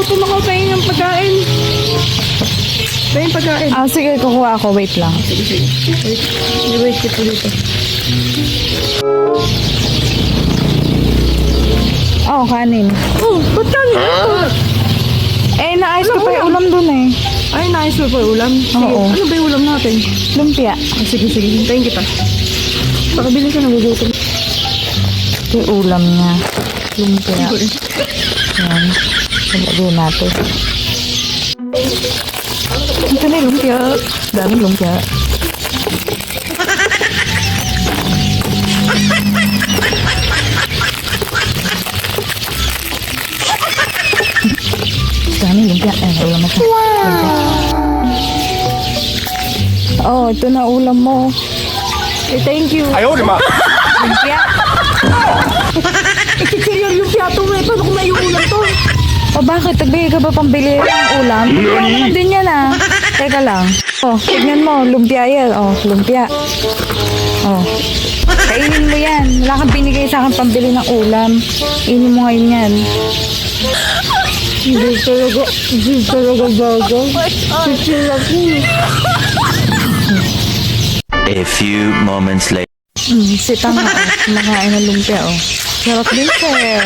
Nagugutom ako. Pahin ng pagkain. Pahin pagkain. Ah, sige, kukuha ako. Wait lang. Sige. Wait ko dito. Oh, kanin. Oh, ba't kanin? Eh, naayos ko pa yung ulam dun eh. Ay, nice mo pa yung ulam. Sige, Oo. ano ba yung ulam natin? Lumpia. Sige. Hintayin kita. Pakabili ka, nagugutom. Ito yung ulam niya. Lumpia. Yan. Lagyan natin. Ito na yung lumpia. Daming lumpia. Daming lumpia. Ulam na siya. Oh, ito na ulam mo. Eh, thank you. Lumpia. Chichiryo yung piyato mo eh. Paano kung may yung ulam to? O bakit? Nagbigay ka ba pambili ng ulam? Lumpia din yan ah. Teka lang. Oh, tignan mo. Lumpia yan. Oh, lumpia. Oh. Kainin mo yan. Wala kang binigay sa akin pambili ng ulam. Kainin mo ngayon yan. Hindi talaga bago. Chichiryo ako. A few moments later. Sita nga. Oh. Kumakain ng lumpia. Oh. Sarap din sa'yo.